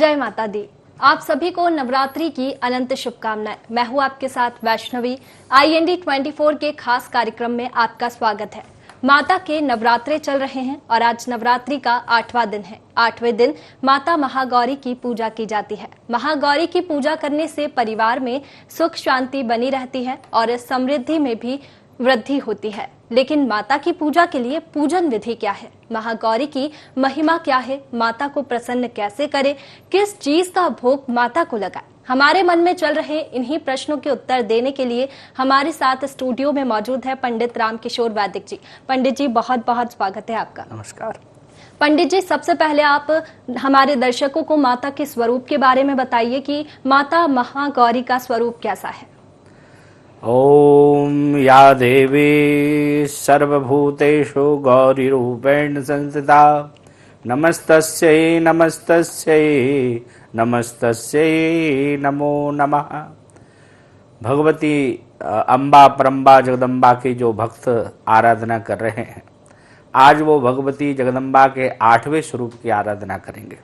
जय माता दी। आप सभी को नवरात्रि की अनंत शुभकामनाएं। मैं हूं आपके साथ वैष्णवी। IND 24 के खास कार्यक्रम में आपका स्वागत है। माता के नवरात्रे चल रहे हैं और आज नवरात्रि का 8वां दिन है। 8वें दिन माता महागौरी की पूजा की जाती है। महागौरी की पूजा करने से परिवार में सुख शांति बनी रहती है और समृद्धि में भी वृद्धि होती है। लेकिन माता की पूजा के लिए पूजन विधि क्या है, महागौरी की महिमा क्या है, माता को प्रसन्न कैसे करें, किस चीज का भोग माता को लगाए, हमारे मन में चल रहे इन्हीं प्रश्नों के उत्तर देने के लिए हमारे साथ स्टूडियो में मौजूद है पंडित रामकिशोर वैदिक जी। पंडित जी, बहुत बहुत स्वागत है आपका। नमस्कार। पंडित जी, सबसे पहले आप हमारे दर्शकों को माता के स्वरूप के बारे में बताइए कि माता महागौरी का स्वरूप कैसा है। ओम या देवी सर्वभूतेषु गौरीरूपेण संस्थिता नमस्तस्यै नमस्तस्यै नमस्तस्यै नमो नमः। भगवती अम्बा परम्बा जगदम्बा की जो भक्त आराधना कर रहे हैं, आज वो भगवती जगदम्बा के 8वें स्वरूप की आराधना करेंगे।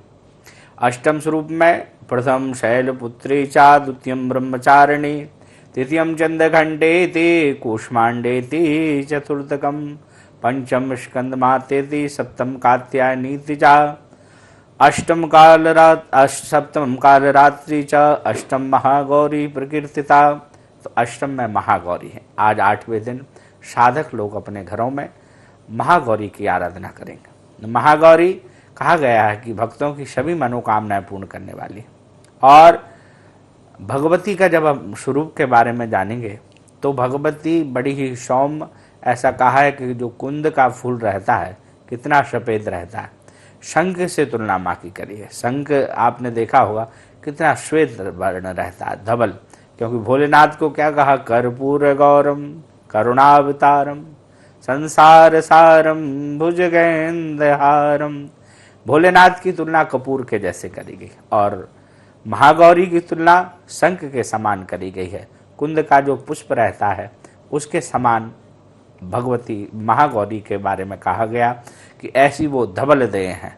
अष्टम स्वरूप में प्रथम शैलपुत्री चा, द्वितीयम ब्रह्मचारिणी, तृतीयम चंद्रघंटेति, कूष्मांडेति, चतुर्थकम पंचम स्कंदमातेति, सप्तम कात्यायनीति चा, सप्तम कालरात्रि च, अष्टम महागौरी प्रकीर्तिता। तो अष्टम में महागौरी है। आज 8वें दिन साधक लोग अपने घरों में महागौरी की आराधना करेंगे। महागौरी कहा गया है कि भक्तों की सभी मनोकामनाएं पूर्ण करने वाली। और भगवती का जब हम स्वरूप के बारे में जानेंगे तो भगवती बड़ी ही सौम्य, ऐसा कहा है कि जो कुंद का फूल रहता है कितना सफेद रहता है, शंख से तुलना माँ की करी है। शंख आपने देखा होगा कितना श्वेत वर्ण रहता है, धवल, क्योंकि भोलेनाथ को क्या कहा, कर्पूर गौरम करुणावतारम संसार सारम भुजगेंद्रहारम। भोलेनाथ की तुलना कपूर के जैसे करी गई और महागौरी की तुलना शंख के समान करी गई है। कुंद का जो पुष्प रहता है उसके समान भगवती महागौरी के बारे में कहा गया कि ऐसी वो धवल देह हैं।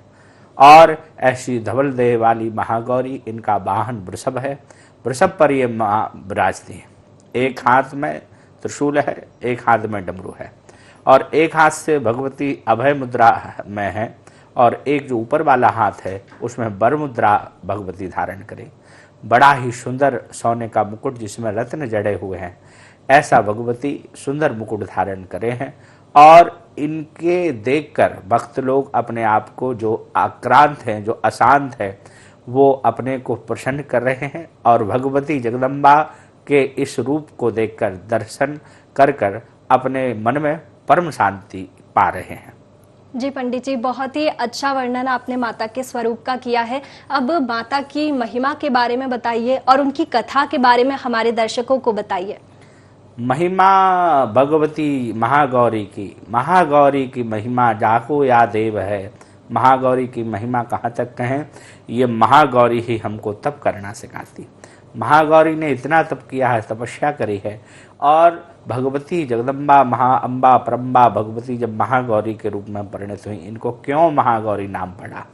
और ऐसी धवल देह वाली महागौरी, इनका वाहन वृषभ है। वृषभ पर ये माँ विराजती है। एक हाथ में त्रिशूल है, एक हाथ में डमरू है और एक हाथ से भगवती अभय मुद्रा में है और एक जो ऊपर वाला हाथ है उसमें वर मुद्रा भगवती धारण करे। बड़ा ही सुंदर सोने का मुकुट जिसमें रत्न जड़े हुए हैं, ऐसा भगवती सुंदर मुकुट धारण करे हैं। और इनके देखकर भक्त लोग अपने आप को, जो आक्रांत हैं, जो अशांत है, वो अपने को प्रसन्न कर रहे हैं और भगवती जगदम्बा के इस रूप को देखकर, दर्शन कर कर अपने मन में परम शांति पा रहे हैं। जी पंडित जी, बहुत ही अच्छा वर्णन आपने माता के स्वरूप का किया है। अब माता की महिमा के बारे में बताइए और उनकी कथा के बारे में हमारे दर्शकों को बताइए। महिमा भगवती महागौरी की महिमा जाको या देव है। महागौरी की महिमा कहाँ तक कहें, ये महागौरी ही हमको तप करना सिखाती। महागौरी ने इतना तप किया है, तपस्या करी है। और भगवती जगदम्बा महाअम्बा परम्बा भगवती जब महागौरी के रूप में परिणत हुई, इनको क्यों महागौरी नाम पड़ा?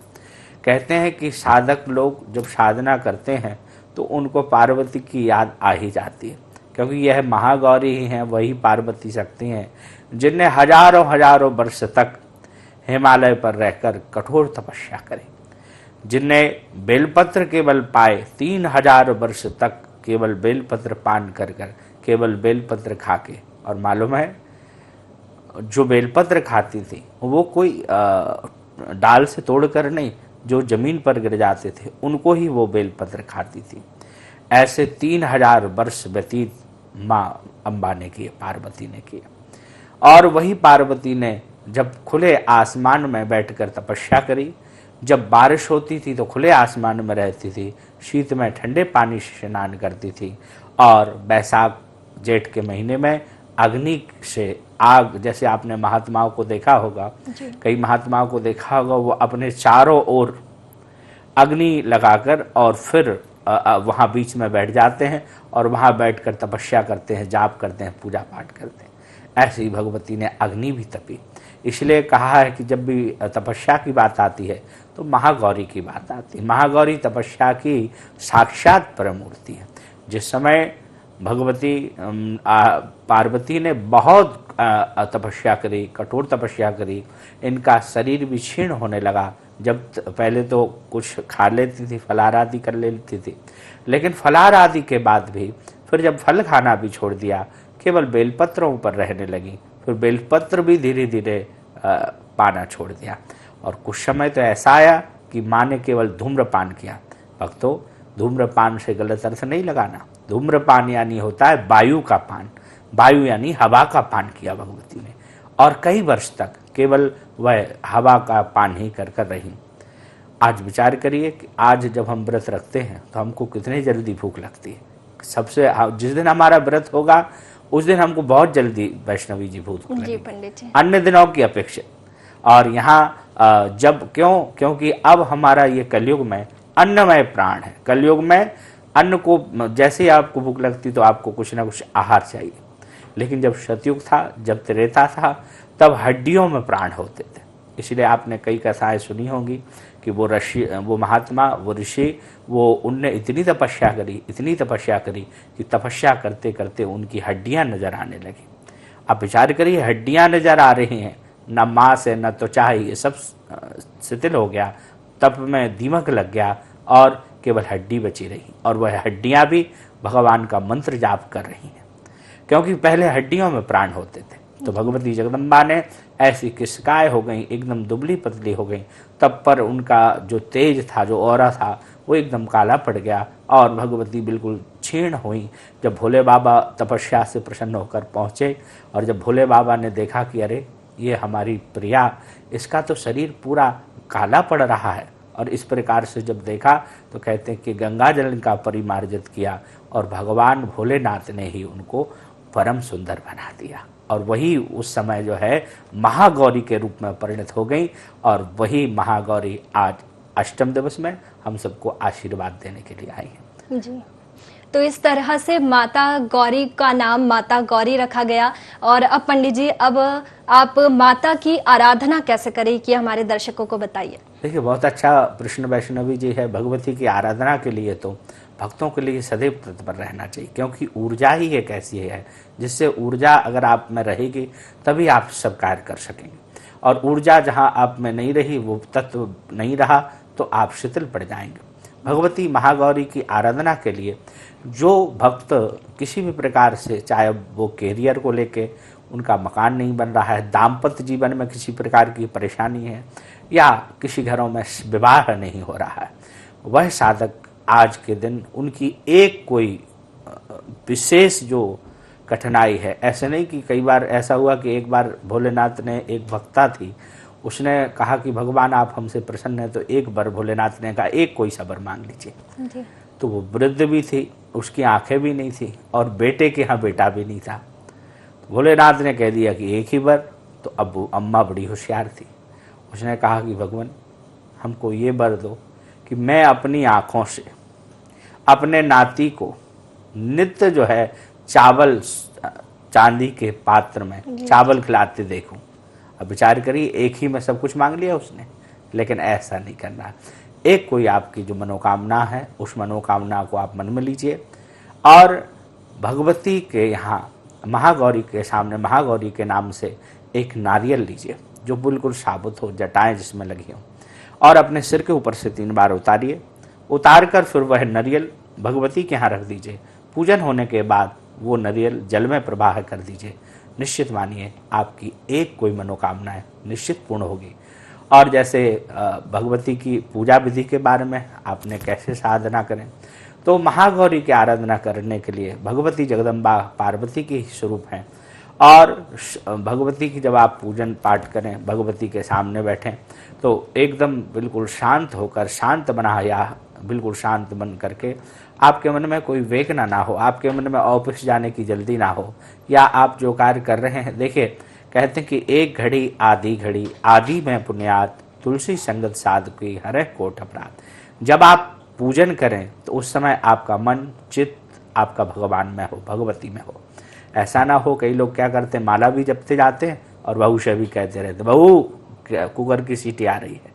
कहते हैं कि साधक लोग जब साधना करते हैं तो उनको पार्वती की याद आ ही जाती है, क्योंकि यह महागौरी ही हैं, वही पार्वती शक्ति हैं जिनने हजारों हजारों वर्ष तक हिमालय पर रहकर कठोर तपस्या करी, जिनने बेलपत्र केवल पाए 3000 वर्ष तक केवल बेलपत्र पान कर केवल बेलपत्र खा के। और मालूम है, जो बेलपत्र खाती थी वो कोई डाल से तोड़कर नहीं, जो जमीन पर गिर जाते थे उनको ही वो बेलपत्र खाती थी। ऐसे 3000 वर्ष व्यतीत माँ अम्बा ने किए, पार्वती ने किए। और वही पार्वती ने जब खुले आसमान में बैठकर तपस्या करी, जब बारिश होती थी तो खुले आसमान में रहती थी, शीत में ठंडे पानी से स्नान करती थी, और बैसाख जेठ के महीने में अग्नि से आग, जैसे आपने महात्माओं को देखा होगा, कई महात्माओं को देखा होगा, वो अपने चारों ओर अग्नि लगाकर और फिर वहाँ बीच में बैठ जाते हैं और वहाँ बैठकर तपस्या करते हैं, जाप करते हैं, पूजा पाठ करते हैं। ऐसे ही भगवती ने अग्नि भी तपी। इसलिए कहा है कि जब भी तपस्या की बात आती है तो महागौरी की बात आती है। महागौरी तपस्या की साक्षात परमूर्ति है। जिस समय भगवती पार्वती ने बहुत तपस्या करी, कठोर तपस्या करी, इनका शरीर भी क्षीण होने लगा। जब पहले तो कुछ खा लेती थी, फलाहार आदि कर लेती थी, लेकिन फलाहार आदि के बाद भी फिर जब फल खाना भी छोड़ दिया, केवल बेलपत्रों पर रहने लगी। फिर बेलपत्र भी धीरे धीरे पाना छोड़ दिया। और कुछ समय तो ऐसा आया कि माँ ने केवल धूम्रपान किया। भक्तों, धूम्रपान से गलत अर्थ नहीं लगाना। धूम्रपान यानी होता है वायु का पान, वायु यानी हवा का पान किया भगवती ने, और कई वर्ष तक केवल वह हवा का पान ही कर कर रही। आज विचार करिए कि आज जब हम व्रत रखते हैं तो हमको कितनी जल्दी भूख लगती है। जिस दिन हमारा व्रत होगा उस दिन हमको बहुत जल्दी वैष्णवी जी भूख लगेगी, पंडित जी, अन्य दिनों की अपेक्षा। और यहाँ जब क्योंकि अब हमारा ये कलयुग में अन्नमय प्राण है। कलयुग में अन्न को जैसे ही आपको भूख लगती तो आपको कुछ ना कुछ आहार चाहिए। लेकिन जब सतयुग था, जब त्रेता था, तब हड्डियों में प्राण होते थे। इसलिए आपने कई कथाएं सुनी होंगी कि वो महात्मा, वो ऋषि, उनने इतनी तपस्या करी कि तपस्या करते करते उनकी हड्डियां नजर आने लगी। आप विचार करिए, हड्डियां नजर आ रही हैं, न मांस है न त्वचा है, ये सब शिथिल हो गया, तप में दीमक लग गया और केवल हड्डी बची रही। और वह हड्डियां भी भगवान का मंत्र जाप कर रही हैं, क्योंकि पहले हड्डियों में प्राण होते थे। तो भगवती जगदम्बा ने ऐसी किसकाय हो गई, एकदम दुबली पतली हो गई। तब पर उनका जो तेज था, जो ऑरा था, वो एकदम काला पड़ गया और भगवती बिल्कुल क्षीण हुई। जब भोले बाबा तपस्या से प्रसन्न होकर पहुँचे और जब भोले बाबा ने देखा कि अरे ये हमारी प्रिया, इसका तो शरीर पूरा काला पड़ रहा है, और इस प्रकार से जब देखा तो कहते हैं कि गंगा जल का परिमार्जित किया और भगवान भोलेनाथ ने ही उनको परम सुंदर बना दिया। और वही उस समय जो है महागौरी के रूप में परिणत हो गई। और वही महागौरी आज अष्टम दिवस में हम सबको आशीर्वाद देने के लिए आई है जी। तो इस तरह से माता गौरी का नाम माता गौरी रखा गया। और अब पंडित जी, अब आप माता की आराधना कैसे करें कि हमारे दर्शकों को बताइए। देखिए, बहुत अच्छा प्रश्न वैष्णवी जी है। भगवती की आराधना के लिए तो भक्तों के लिए सदैव तत्पर रहना चाहिए, क्योंकि ऊर्जा ही एक ऐसी है जिससे ऊर्जा अगर आप में रहेगी तभी आप सब कार्य कर सकेंगे। और ऊर्जा जहाँ आप में नहीं रही, वो तत्व नहीं रहा, तो आप शिथिल पड़ जाएंगे। भगवती महागौरी की आराधना के लिए जो भक्त किसी भी प्रकार से, चाहे वो कैरियर को लेके उनका मकान नहीं बन रहा है, दाम्पत्य जीवन में किसी प्रकार की परेशानी है, या किसी घरों में विवाह नहीं हो रहा है, वह साधक आज के दिन उनकी एक कोई विशेष जो कठिनाई है, ऐसे नहीं कि कई बार ऐसा हुआ कि एक बार भोलेनाथ ने, एक भक्ता थी, उसने कहा कि भगवान आप हमसे प्रसन्न हैं, तो एक बार भोलेनाथ ने कहा एक कोई सबर मांग लीजिए। तो वो वृद्ध भी थी, उसकी आंखें भी नहीं थी और बेटे के यहाँ बेटा भी नहीं था। तो भोलेनाथ ने कह दिया कि एक ही बार। तो अब वो अम्मा बड़ी होशियार थी, उसने कहा कि भगवान हमको ये वर दो कि मैं अपनी आँखों से अपने नाती को नित्य जो है चावल, चांदी के पात्र में चावल खिलाते देखूं। अब विचार करिए, एक ही में सब कुछ मांग लिया उसने, लेकिन ऐसा नहीं करना। एक कोई आपकी जो मनोकामना है, उस मनोकामना को आप मन में लीजिए और भगवती के यहाँ महागौरी के सामने, महागौरी के नाम से एक नारियल लीजिए जो बिल्कुल साबुत हो, जटाएं जिसमें लगी हो, और अपने सिर के ऊपर से 3 बार उतारिए। उतार कर फिर वह नारियल भगवती के यहाँ रख दीजिए। पूजन होने के बाद वो नारियल जल में प्रवाह कर दीजिए। निश्चित मानिए आपकी एक कोई मनोकामना निश्चित पूर्ण होगी। और जैसे भगवती की पूजा विधि के बारे में आपने कैसे साधना करें, तो महागौरी की आराधना करने के लिए भगवती जगदम्बा पार्वती के स्वरूप हैं। और भगवती की जब आप पूजन पाठ करें, भगवती के सामने बैठें, तो एकदम बिल्कुल शांत होकर, शांत बना या बिल्कुल शांत बन करके, आपके मन में कोई वेगना ना हो, आपके मन में ऑफिस जाने की जल्दी ना हो, या आप जो कार्य कर रहे हैं, देखिए कहते हैं कि एक घड़ी आधी घड़ी, आदि में पुण्यात, तुलसी संगत साधकी हरे कोट अपराध। जब आप पूजन करें तो उस समय आपका मन चित्त आपका भगवान में हो, भगवती में हो। ऐसा ना हो, कई लोग क्या करते हैं, माला भी जपते जाते हैं और बहू से भी कहते रहते, बहू कुकर की सीटी आ रही है,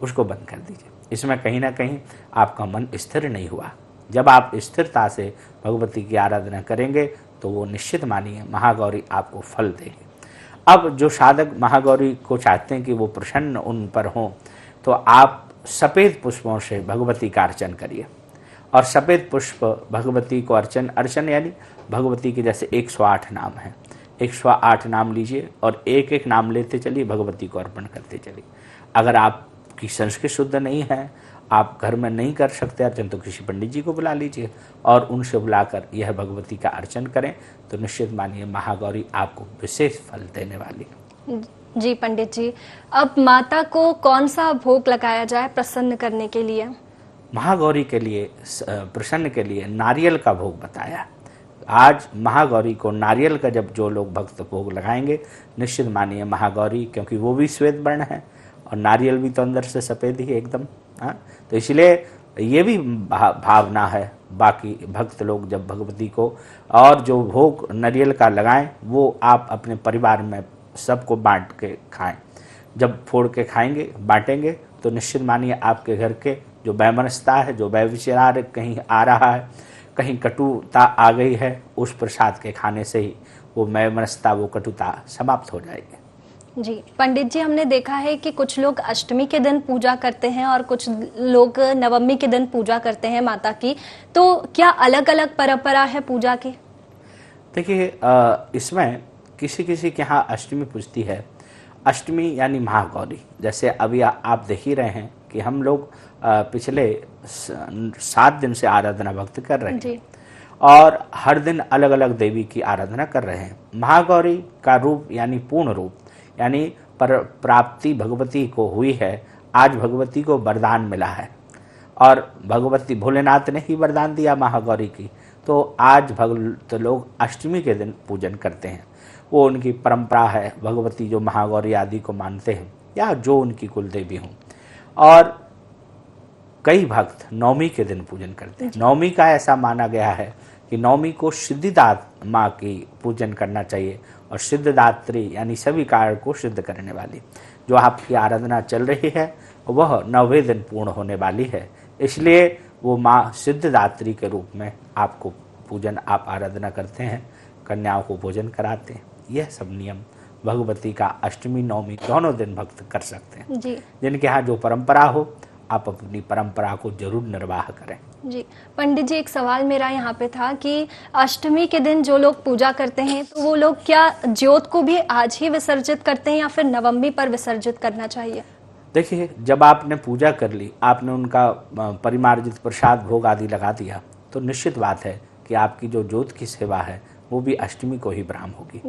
उसको बंद कर दीजिए। इसमें कहीं ना कहीं आपका मन स्थिर नहीं हुआ। जब आप स्थिरता से भगवती की आराधना करेंगे तो वो निश्चित मानिए महागौरी आपको फल देगी। अब जो साधक महागौरी को चाहते हैं कि वो प्रसन्न उन पर हों, तो आप सफ़ेद पुष्पों से भगवती का अर्चन करिए। और सफ़ेद पुष्प भगवती को अर्चन यानी भगवती के जैसे 108 नाम हैं, 108 नाम लीजिए और एक एक नाम लेते चलिए, भगवती को अर्पण करते चलिए। अगर आपकी संस्कृत शुद्ध नहीं है, आप घर में नहीं कर सकते अर्चन, तो किसी पंडित जी को बुला लीजिए और उनसे बुलाकर यह भगवती का अर्चन करें, तो निश्चित मानिए महागौरी आपको विशेष फल देने वाली है। जी पंडित जी, अब माता को कौन सा भोग लगाया जाए प्रसन्न करने के लिए? महागौरी के लिए प्रसन्न के लिए नारियल का भोग बताया। आज महागौरी को नारियल का जब जो लोग भक्त भोग लगाएंगे, निश्चित मानिए महागौरी, क्योंकि वो भी श्वेत वर्ण है और नारियल भी तो अंदर से सफ़ेद ही एकदम, हाँ, तो इसलिए ये भी भावना है। बाकी भक्त लोग जब भगवती को और जो भोग नारियल का लगाएं, वो आप अपने परिवार में सबको बांट के खाएं। जब फोड़ के खाएंगे, बांटेंगे, तो निश्चित मानिए आपके घर के जो वैमनस्यता है, जो व्यभिचार कहीं आ रहा है, कहीं कटुता आ गई है, उस प्रसाद के खाने से ही वो वैमनस्यता, वो कटुता समाप्त हो जाएगी। जी पंडित जी, हमने देखा है कि कुछ लोग अष्टमी के दिन पूजा करते हैं और कुछ लोग नवमी के दिन पूजा करते हैं माता की, तो क्या अलग अलग परंपरा है पूजा की? देखिए, इसमें किसी किसी के यहाँ अष्टमी पूजती है। अष्टमी यानी महागौरी, जैसे अभी आप देख ही रहे हैं कि हम लोग पिछले 7 दिन से आराधना भक्त कर रहे हैं और हर दिन अलग अलग देवी की आराधना कर रहे हैं। महागौरी का रूप यानी पूर्ण रूप, यानी पर प्राप्ति भगवती को हुई है। आज भगवती को वरदान मिला है और भगवती भोलेनाथ ने ही वरदान दिया महागौरी की, तो आज भगवत लोग अष्टमी के दिन पूजन करते हैं। वो उनकी परंपरा है, भगवती जो महागौरी आदि को मानते हैं या जो उनकी कुल देवी हों। और कई भक्त नवमी के दिन पूजन करते हैं। नवमी का ऐसा माना गया है कि नवमी को सिद्धिदात्री माँ की पूजन करना चाहिए और सिद्धिदात्री यानी सभी कार्य को सिद्ध करने वाली जो आपकी आराधना चल रही है, वह 9वें दिन पूर्ण होने वाली है। इसलिए वो माँ सिद्धिदात्री के रूप में आपको पूजन, आप आराधना करते हैं, कन्याओं को भोजन कराते हैं। यह सब नियम भगवती का अष्टमी नवमी दोनों दिन भक्त कर सकते हैं। जी, जिनके यहाँ जो परंपरा हो, आप अपनी परंपरा को जरूर निर्वाह करें। जी पंडित जी, एक सवाल मेरा यहाँ पे था कि अष्टमी के दिन जो लोग पूजा करते हैं, तो वो लोग क्या ज्योत को भी आज ही विसर्जित करते हैं या फिर नवमी पर विसर्जित करना चाहिए? देखिए, जब आपने पूजा कर ली, आपने उनका परिमार्जित प्रसाद भोग आदि लगा दिया, तो निश्चित बात है कि आपकी जो ज्योत की सेवा है वो भी अष्टमी को ही विराम होगी।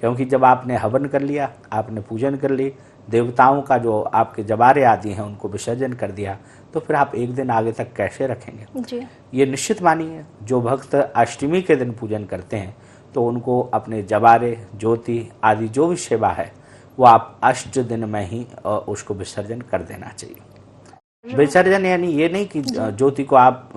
क्योंकि जब आपने हवन कर लिया, आपने पूजन कर ली, देवताओं का जो आपके जबारे आदि हैं उनको विसर्जन कर दिया, तो फिर आप एक दिन आगे तक कैसे रखेंगे? जी। ये निश्चित मानिए, जो भक्त अष्टमी के दिन पूजन करते हैं तो उनको अपने जबारे, ज्योति आदि जो भी सेवा है वो आप अष्ट दिन में ही उसको विसर्जन कर देना चाहिए। विसर्जन यानी ये नहीं कि ज्योति को आप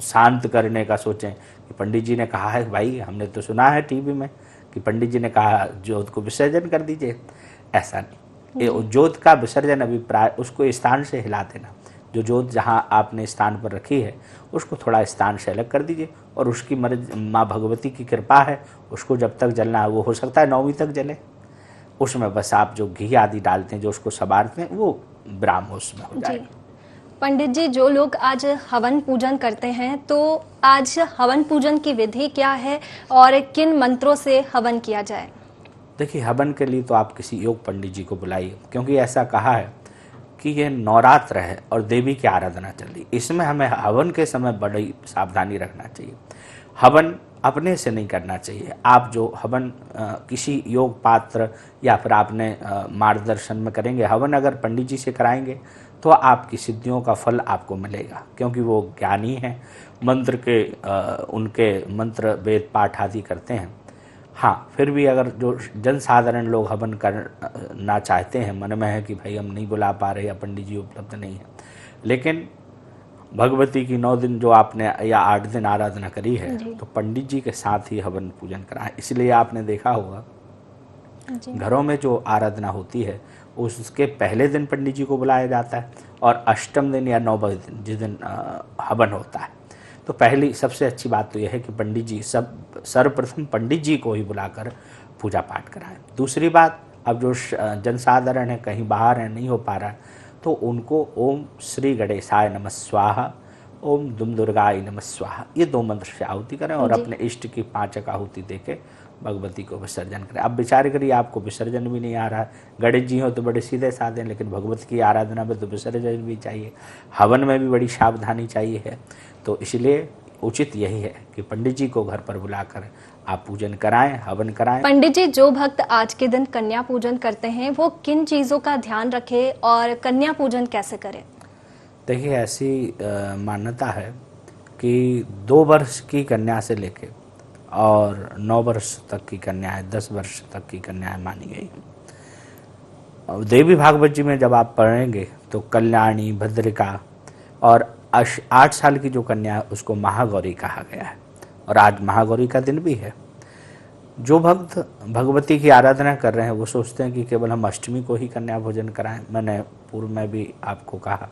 शांत करने का सोचें कि पंडित जी ने कहा है, भाई हमने तो सुना है टीवी में कि पंडित जी ने कहा ज्योत को विसर्जन कर दीजिए। ऐसा नहीं, ज्योत का विसर्जन अभिप्राय उसको स्थान से हिला देना। जो ज्योत जहाँ आपने स्थान पर रखी है उसको थोड़ा स्थान से अलग कर दीजिए और उसकी माँ भगवती की कृपा है, उसको जब तक जलना है वो हो सकता है 9वीं तक जले। उसमें बस आप जो घी आदि डालते हैं, जो उसको सवारते हैं, वो ब्राह्म उसमें हो जाए। पंडित जी, जो लोग आज हवन पूजन करते हैं, तो आज हवन पूजन की विधि क्या है और किन मंत्रों से हवन किया जाए? देखिए, हवन के लिए तो आप किसी योग पंडित जी को बुलाइए, क्योंकि ऐसा कहा है कि ये नवरात्र है और देवी की आराधना चल रही, इसमें हमें हवन के समय बड़ी सावधानी रखना चाहिए। हवन अपने से नहीं करना चाहिए। आप जो हवन किसी योग पात्र या फिर आपने मार्गदर्शन में करेंगे। हवन अगर पंडित जी से कराएंगे तो आपकी सिद्धियों का फल आपको मिलेगा, क्योंकि वो ज्ञानी हैं, मंत्र के उनके मंत्र वेद पाठ आदि करते हैं। हाँ, फिर भी अगर जो जनसाधारण लोग हवन करना चाहते हैं, मन में है कि भाई हम नहीं बुला पा रहे या पंडित जी उपलब्ध नहीं है, लेकिन भगवती की 9 दिन जो आपने या 8 दिन आराधना करी है, तो पंडित जी के साथ ही हवन पूजन कराएं। इसलिए आपने देखा होगा जी। घरों में जो आराधना होती है उसके पहले दिन पंडित जी को बुलाया जाता है और अष्टम दिन या 9वें दिन जिस दिन हवन होता है। तो पहली सबसे अच्छी बात तो यह है कि पंडित जी सर्वप्रथम पंडित जी को ही बुलाकर पूजा पाठ कराएं। दूसरी बात, अब जो जनसाधारण है, कहीं बाहर है, नहीं हो पा रहा है, तो उनको ओम श्री गणेशाय नमः स्वाहा, ओम दुम दुर्गाय नमः स्वाहा, ये 2 मंत्र से आहुति करें और जी। अपने इष्ट की 5 आहुति देके भगवती को विसर्जन करें। अब विचार करिए, आपको विसर्जन भी नहीं आ रहा है, गणेश जी हो तो बड़े सीधे साधे हैं, लेकिन भगवती की आराधना में तो विसर्जन भी चाहिए, हवन में भी बड़ी सावधानी चाहिए है। तो इसलिए उचित यही है कि पंडित जी को घर पर बुलाकर आप पूजन कराएं, हवन कराएं। पंडित जी, जो भक्त आज के दिन कन्या पूजन करते हैं वो किन चीजों का ध्यान रखें और कन्या पूजन कैसे करें? देखिए, ऐसी मान्यता है कि 2 वर्ष की कन्या से लेके और 9 वर्ष तक की कन्याएं, 10 वर्ष तक की कन्याएं मानी गई हैं। देवी भागवत जी में जब आप पढ़ेंगे तो कल्याणी, भद्रिका और 8 साल की जो कन्या है उसको महागौरी कहा गया है और आज महागौरी का दिन भी है। जो भक्त भगवती की आराधना कर रहे हैं वो सोचते हैं कि केवल हम अष्टमी को ही कन्या भोजन कराएं। मैंने पूर्व में भी आपको कहा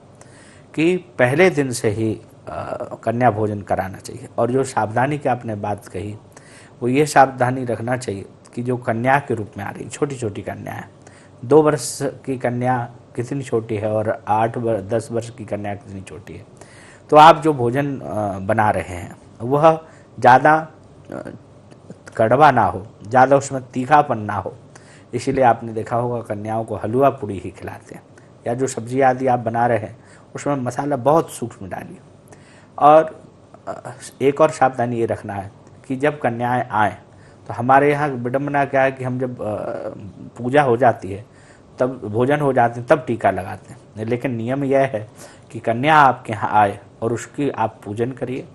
कि पहले दिन से ही कन्या भोजन कराना चाहिए। और जो सावधानी की आपने बात कही, वो ये सावधानी रखना चाहिए कि जो कन्या के रूप में आ रही छोटी छोटी कन्या है, 2 वर्ष की कन्या कितनी छोटी है और 10 वर्ष की कन्या कितनी छोटी है, तो आप जो भोजन बना रहे हैं वह ज़्यादा कड़वा ना हो, ज़्यादा उसमें तीखापन ना हो। इसीलिए आपने देखा होगा कन्याओं को हलवा पूड़ी ही खिलाते हैं, या जो सब्जी आदि आप बना रहे हैं उसमें मसाला बहुत सूक्ष्म डालिए। और एक और सावधानी ये रखना है कि जब कन्याएं आएँ तो हमारे यहाँ विडम्बना क्या है कि हम जब पूजा हो जाती है, तब भोजन हो जाते हैं, तब टीका लगाते हैं। लेकिन नियम यह है कि कन्या आपके यहाँ आए और उसकी आप पूजन करिए,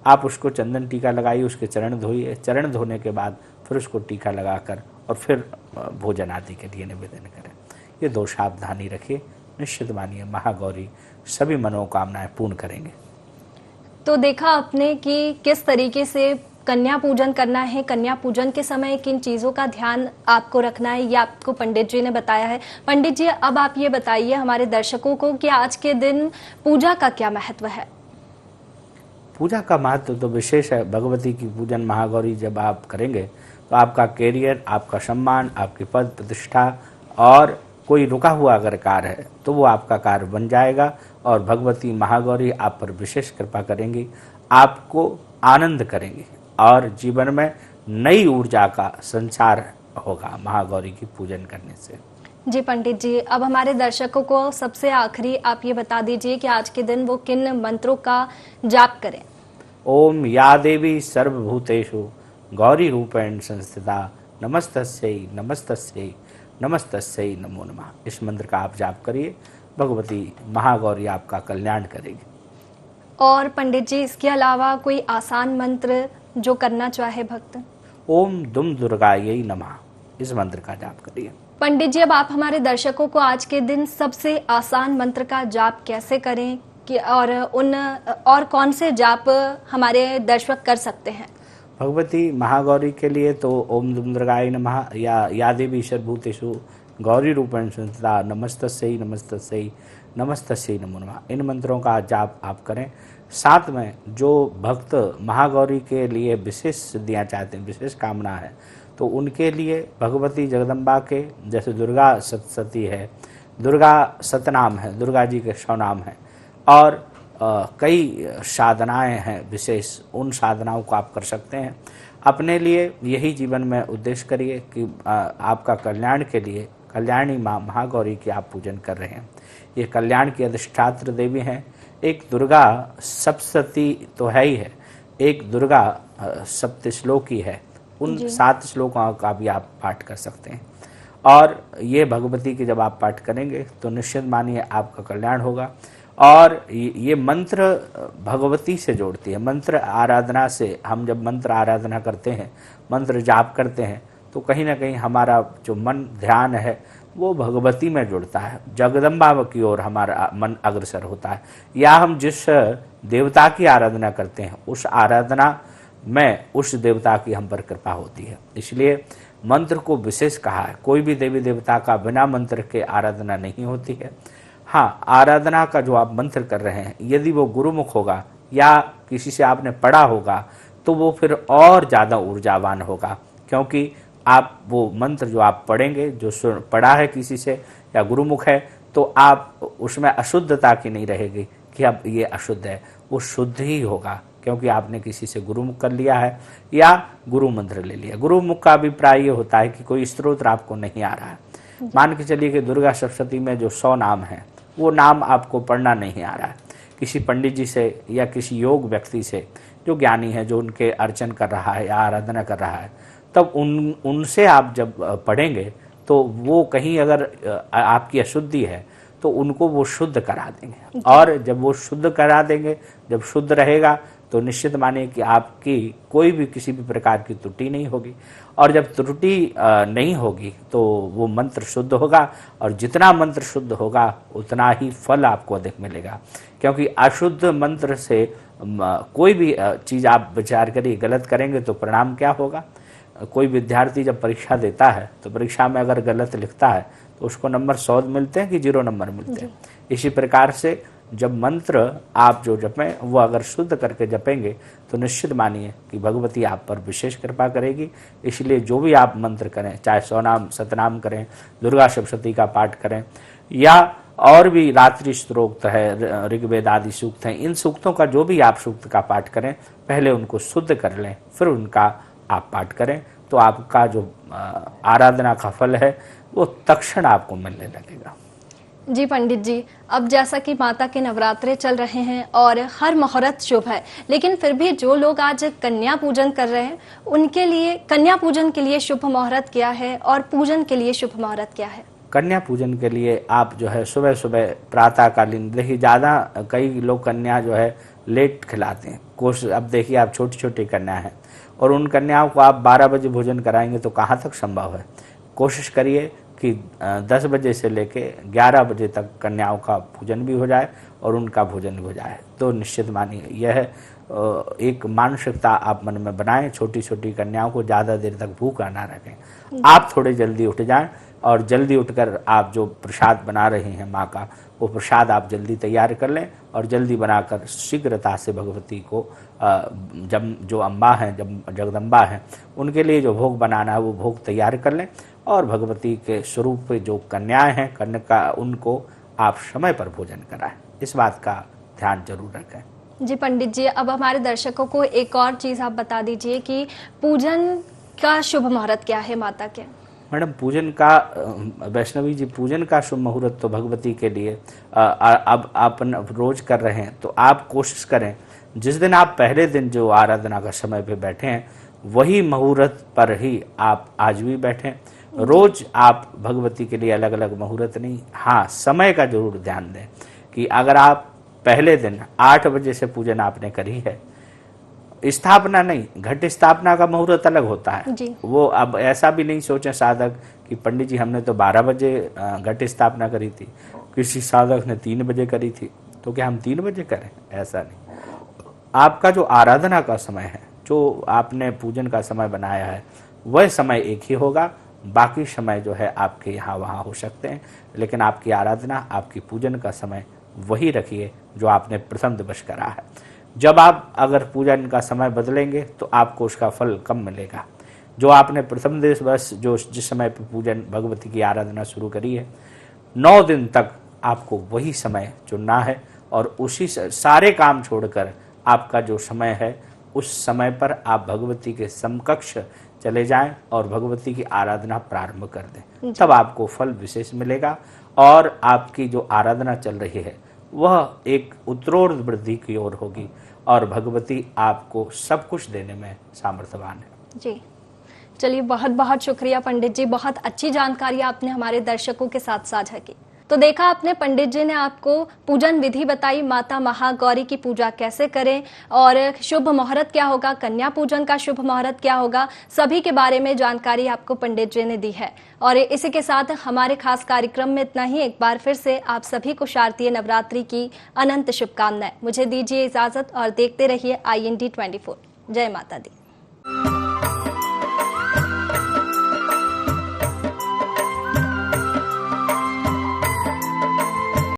आप उसको चंदन टीका लगाइए, उसके चरण धोइए, चरण धोने के बाद फिर उसको टीका लगाकर और फिर भोजन आदि के लिए निवेदन करें। ये 2 सावधानी रखिए, निश्चित मानिए महागौरी सभी मनोकामनाएं पूर्ण करेंगे। तो देखा आपने कि किस तरीके से कन्या पूजन करना है, कन्या पूजन के समय किन चीजों का ध्यान आपको रखना है, ये आपको पंडित जी ने बताया है। पंडित जी, अब आप ये बताइए हमारे दर्शकों को कि आज के दिन पूजा का क्या महत्व है? पूजा का महत्व तो विशेष है। भगवती की पूजन महागौरी जब आप करेंगे तो आपका कैरियर, आपका सम्मान, आपकी पद प्रतिष्ठा और कोई रुका हुआ अगर कार्य है तो वो आपका कार्य बन जाएगा और भगवती महागौरी आप पर विशेष कृपा करेंगी, आपको आनंद करेंगी और जीवन में नई ऊर्जा का संचार होगा महागौरी की पूजन करने से। जी पंडित जी, अब हमारे दर्शकों को सबसे आखिरी आप ये बता दीजिए कि आज के दिन वो किन मंत्रों का जाप करें? ओम या देवी सर्वभूतेषु गौरी रूपेण संस्थिता नमस्तस्यै नमस्तस्यै नमस्तस्यै नमो नमः। इस मंत्र का आप जाप करिए, भगवती महागौरी आपका कल्याण करेगी। और पंडित जी, इसके अलावा कोई आसान मंत्र जो करना चाहे भक्त? ओम दुम दुर्गायै नमः, इस मंत्र का जाप करिए। पंडित जी, अब आप हमारे दर्शकों को आज के दिन सबसे आसान मंत्र का जाप कैसे करें कि और कौन से जाप हमारे दर्शक कर सकते हैं? भगवती महागौरी के लिए तो ओम दुम दुर्गायै नमः या देवी सर्वभूतेषु गौरी रूपेण संस्थिता नमस्तस्यै नमस्तस्यै नमस्तस्यै नमो नमः, इन मंत्रों का जाप आप करें। साथ में जो भक्त महागौरी के लिए विशेष सिद्धियाँ चाहते हैं, विशेष कामना है, तो उनके लिए भगवती जगदम्बा के जैसे दुर्गा सप्तशती है, दुर्गा सतनाम है, दुर्गा जी के 100 नाम हैं और कई साधनाएं हैं विशेष, उन साधनाओं को आप कर सकते हैं। अपने लिए यही जीवन में उद्देश्य करिए कि आपका कल्याण के लिए कल्याणी माँ महागौरी की आप पूजन कर रहे हैं। ये कल्याण की अधिष्ठात्र देवी हैं। एक दुर्गा सप्तशती तो है ही है, एक दुर्गा सप्तश्लोकी है, उन 7 श्लोकों का भी आप पाठ कर सकते हैं। और ये भगवती के जब आप पाठ करेंगे तो निश्चित मानिए आपका कल्याण होगा। और ये मंत्र भगवती से जोड़ती है। मंत्र आराधना से, हम जब मंत्र आराधना करते हैं, मंत्र जाप करते हैं, तो कहीं ना कहीं हमारा जो मन ध्यान है वो भगवती में जुड़ता है, जगदम्बा की ओर हमारा मन अग्रसर होता है। या हम जिस देवता की आराधना करते हैं उस आराधना में उस देवता की हम पर कृपा होती है। इसलिए मंत्र को विशेष कहा है। कोई भी देवी देवता का बिना मंत्र के आराधना नहीं होती है। हाँ, आराधना का जो आप मंत्र कर रहे हैं, यदि वो गुरुमुख होगा या किसी से आपने पढ़ा होगा तो वो फिर और ज़्यादा ऊर्जावान होगा, क्योंकि आप वो मंत्र जो आप पढ़ेंगे, जो पढ़ा है किसी से या गुरुमुख है, तो आप उसमें अशुद्धता की नहीं रहेगी कि अब ये अशुद्ध है, वो शुद्ध ही होगा, क्योंकि आपने किसी से गुरुमुख कर लिया है या गुरु मंत्र ले लिया। गुरुमुख का अभिप्राय ये होता है कि कोई स्त्रोत्र आपको नहीं आ रहा है। मान के चलिए कि दुर्गा सप्तशती में जो 100 नाम है, वो नाम आपको पढ़ना नहीं आ रहा है। किसी पंडित जी से या किसी योग व्यक्ति से जो ज्ञानी है, जो उनके अर्चन कर रहा है या आराधना कर रहा है, तब उनसे आप जब पढ़ेंगे तो वो कहीं अगर आपकी अशुद्धि है तो उनको वो शुद्ध करा देंगे। और जब वो शुद्ध करा देंगे, जब शुद्ध रहेगा, तो निश्चित मानिए कि आपकी कोई भी किसी भी प्रकार की त्रुटि नहीं होगी। और जब त्रुटि नहीं होगी तो वो मंत्र शुद्ध होगा, और जितना मंत्र शुद्ध होगा उतना ही फल आपको अधिक मिलेगा। क्योंकि अशुद्ध मंत्र से कोई भी चीज़ आप विचार करिए, गलत करेंगे तो परिणाम क्या होगा। कोई विद्यार्थी जब परीक्षा देता है तो परीक्षा में अगर गलत लिखता है तो उसको नंबर 100 मिलते हैं कि 0 नंबर मिलते हैं। इसी प्रकार से जब मंत्र आप जो जपें वो अगर शुद्ध करके जपेंगे तो निश्चित मानिए कि भगवती आप पर विशेष कृपा करेगी। इसलिए जो भी आप मंत्र करें, चाहे 100 नाम सतनाम करें, दुर्गा सप्तशती का पाठ करें, या और भी रात्रि स्तोत्र है, ऋग्वेद आदि सूक्त हैं, इन सूक्तों का जो भी आप सूक्त का पाठ करें, पहले उनको शुद्ध कर लें, फिर उनका आप पाठ करें, तो आपका जो आराधना का फल है वो तत्क्षण आपको मिलने लगेगा। जी पंडित जी, अब जैसा कि माता के नवरात्रे चल रहे हैं और हर मुहूर्त शुभ है, लेकिन फिर भी जो लोग आज कन्या पूजन कर रहे हैं उनके लिए कन्या पूजन के लिए शुभ मुहूर्त क्या है और पूजन के लिए शुभ मुहूर्त क्या है? कन्या पूजन के लिए आप जो है सुबह सुबह प्रातःकालीन, देखिए ज़्यादा कई लोग कन्या जो है लेट खिलाते हैं। कोशिश, अब देखिए आप छोटी छोटी कन्या हैं और उन कन्याओं को आप 12 बजे भोजन कराएंगे तो कहाँ तक संभव है। कोशिश करिए कि 10 बजे से लेके 11 बजे तक कन्याओं का पूजन भी हो जाए और उनका भोजन भी हो जाए। तो निश्चित मानिए यह एक मानसिकता आप मन में बनाएं, छोटी छोटी कन्याओं को ज़्यादा देर तक भूखा ना रखें। आप थोड़े जल्दी उठ जाएं और जल्दी उठकर आप जो प्रसाद बना रहे हैं माँ का, वो प्रसाद आप जल्दी तैयार कर लें और जल्दी बनाकर शीघ्रता से भगवती को जब जो अम्बा हैं, जब जगदम्बा हैं, उनके लिए जो भोग बनाना है वो भोग तैयार कर लें। और भगवती के स्वरूप पे जो कन्याएं हैं, कन्या, उनको आप समय पर भोजन कराएं। इस बात का ध्यान जरूर रखें। जी पंडित जी, अब हमारे दर्शकों को एक और चीज़ आप बता दीजिए कि पूजन का शुभ मुहूर्त क्या है माता के? मैडम, पूजन का, वैष्णवी जी, पूजन का शुभ मुहूर्त तो भगवती के लिए अब आप रोज कर रहे हैं, तो आप कोशिश करें जिस दिन आप पहले दिन जो आराधना का समय पे बैठे हैं वही मुहूर्त पर ही आप आज भी बैठें। रोज आप भगवती के लिए अलग अलग मुहूर्त नहीं, हाँ समय का जरूर ध्यान दें कि अगर आप पहले दिन 8 बजे से पूजन आपने करी है, स्थापना नहीं, घट स्थापना का मुहूर्त अलग होता है जी। वो अब ऐसा भी नहीं सोचे साधक कि पंडित जी हमने तो 12 बजे घट स्थापना करी थी, किसी साधक ने 3 बजे करी थी, तो क्या हम 3 बजे करें? ऐसा नहीं। आपका जो आराधना का समय है, जो आपने पूजन का समय बनाया है, वह समय एक ही होगा। बाकी समय जो है आपके यहाँ वहाँ हो सकते हैं, लेकिन आपकी आराधना, आपकी पूजन का समय वही रखिए जो आपने प्रथम दिवस करा है। जब आप अगर पूजन का समय बदलेंगे तो आपको उसका फल कम मिलेगा। जो आपने प्रथम दिवस जो जिस समय पर पूजन भगवती की आराधना शुरू करी है, 9 दिन तक आपको वही समय चुनना है और उसी सारे काम छोड़कर आपका जो समय है उस समय पर आप भगवती के समकक्ष चले जाएं और भगवती की आराधना प्रारंभ कर दें, तब आपको फल विशेष मिलेगा और आपकी जो आराधना चल रही है वह एक उत्तरोत्तर वृद्धि की ओर होगी और भगवती आपको सब कुछ देने में सामर्थ्यवान है। जी, चलिए, बहुत बहुत शुक्रिया पंडित जी, बहुत अच्छी जानकारी आपने हमारे दर्शकों के साथ साझा की। तो देखा आपने, पंडित जी ने आपको पूजन विधि बताई, माता महागौरी की पूजा कैसे करें और शुभ मुहूर्त क्या होगा, कन्या पूजन का शुभ मुहूर्त क्या होगा, सभी के बारे में जानकारी आपको पंडित जी ने दी है। और इसी के साथ हमारे खास कार्यक्रम में इतना ही। एक बार फिर से आप सभी को शारदीय नवरात्रि की अनंत शुभकामनाएं। मुझे दीजिए इजाजत और देखते रहिए IND 24। जय माता दी।